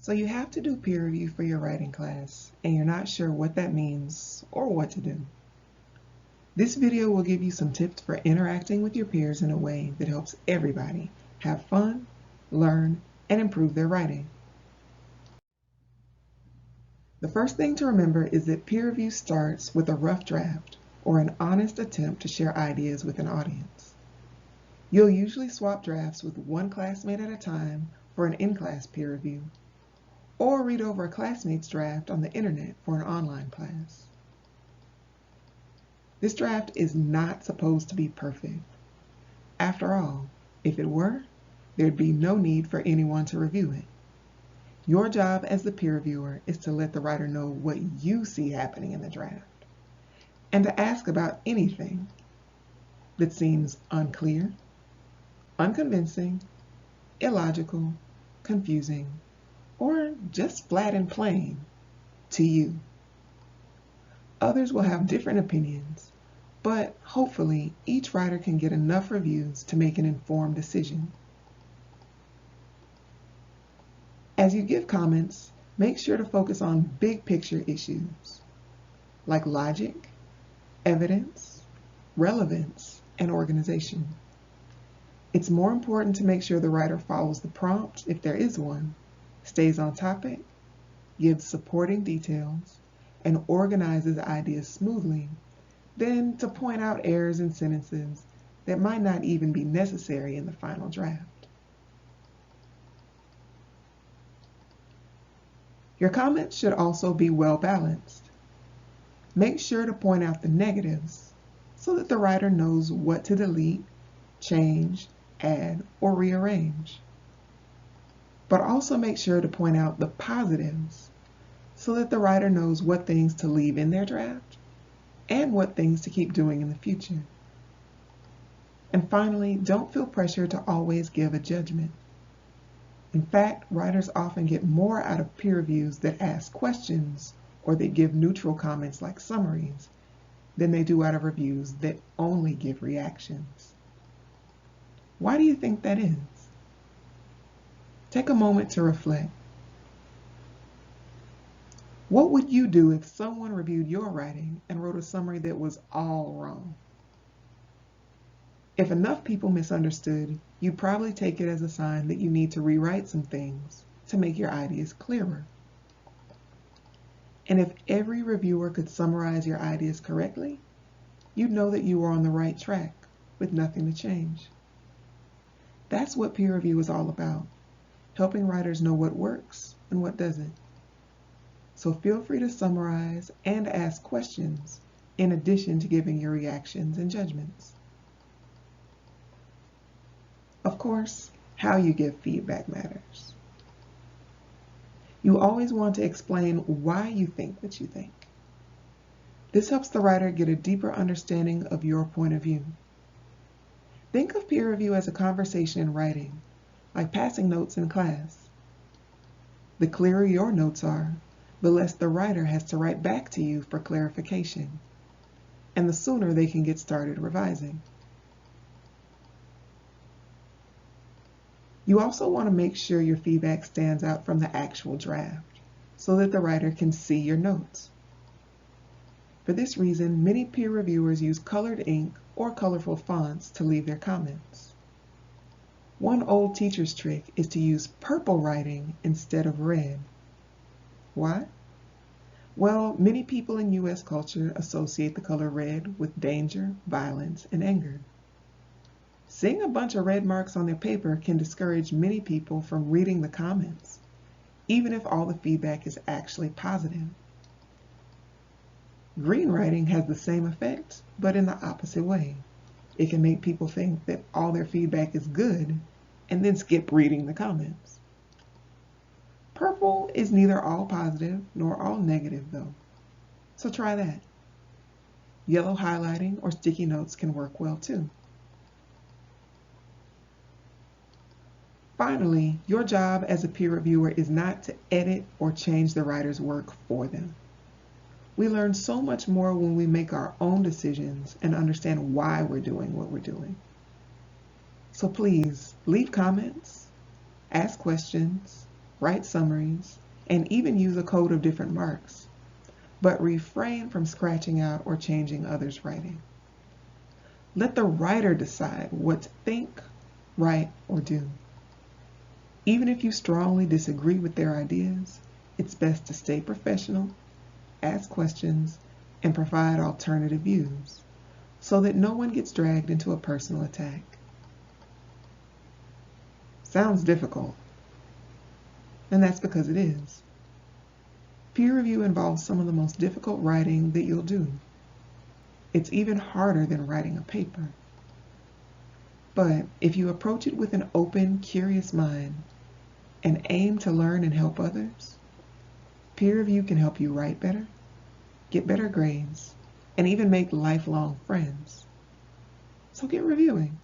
So you have to do peer review for your writing class, and you're not sure what that means or what to do. This video will give you some tips for interacting with your peers in a way that helps everybody have fun, learn, and improve their writing. The first thing to remember is that peer review starts with a rough draft or an honest attempt to share ideas with an audience. You'll usually swap drafts with one classmate at a time for an in-class peer review, or read over a classmate's draft on the internet for an online class. This draft is not supposed to be perfect. After all, if it were, there'd be no need for anyone to review it. Your job as the peer reviewer is to let the writer know what you see happening in the draft, and to ask about anything that seems unclear, unconvincing, illogical, confusing, or just flat and plain to you. Others will have different opinions, but hopefully each writer can get enough reviews to make an informed decision. As you give comments, make sure to focus on big picture issues like logic, evidence, relevance, and organization. It's more important to make sure the writer follows the prompt, if there is one, stays on topic, gives supporting details, and organizes ideas smoothly than to point out errors in sentences that might not even be necessary in the final draft. Your comments should also be well balanced. Make sure to point out the negatives so that the writer knows what to delete, change, add, or rearrange. But also make sure to point out the positives so that the writer knows what things to leave in their draft and what things to keep doing in the future. And finally, don't feel pressure to always give a judgment. In fact, writers often get more out of peer reviews that ask questions or that give neutral comments like summaries than they do out of reviews that only give reactions. Why do you think that is? Take a moment to reflect. What would you do if someone reviewed your writing and wrote a summary that was all wrong? If enough people misunderstood, you'd probably take it as a sign that you need to rewrite some things to make your ideas clearer. And if every reviewer could summarize your ideas correctly, you'd know that you were on the right track with nothing to change. That's what peer review is all about, helping writers know what works and what doesn't. So feel free to summarize and ask questions in addition to giving your reactions and judgments. Of course, how you give feedback matters. You always want to explain why you think what you think. This helps the writer get a deeper understanding of your point of view. Think of peer review as a conversation in writing, like passing notes in class. The clearer your notes are, the less the writer has to write back to you for clarification, and the sooner they can get started revising. You also want to make sure your feedback stands out from the actual draft so that the writer can see your notes. For this reason, many peer reviewers use colored ink or colorful fonts to leave their comments. One old teacher's trick is to use purple writing instead of red. Why? Well, many people in U.S. culture associate the color red with danger, violence, and anger. Seeing a bunch of red marks on their paper can discourage many people from reading the comments, even if all the feedback is actually positive. Green writing has the same effect, but in the opposite way. It can make people think that all their feedback is good and then skip reading the comments. Purple is neither all positive nor all negative though, so try that. Yellow highlighting or sticky notes can work well too. Finally, your job as a peer reviewer is not to edit or change the writer's work for them. We learn so much more when we make our own decisions and understand why we're doing what we're doing. So please leave comments, ask questions, write summaries, and even use a code of different marks, but refrain from scratching out or changing others' writing. Let the writer decide what to think, write, or do. Even if you strongly disagree with their ideas, it's best to stay professional, ask questions, and provide alternative views so that no one gets dragged into a personal attack. Sounds difficult, and that's because it is. Peer review involves some of the most difficult writing that you'll do. It's even harder than writing a paper. But if you approach it with an open, curious mind and aim to learn and help others, peer review can help you write better, get better grades, and even make lifelong friends. So get reviewing.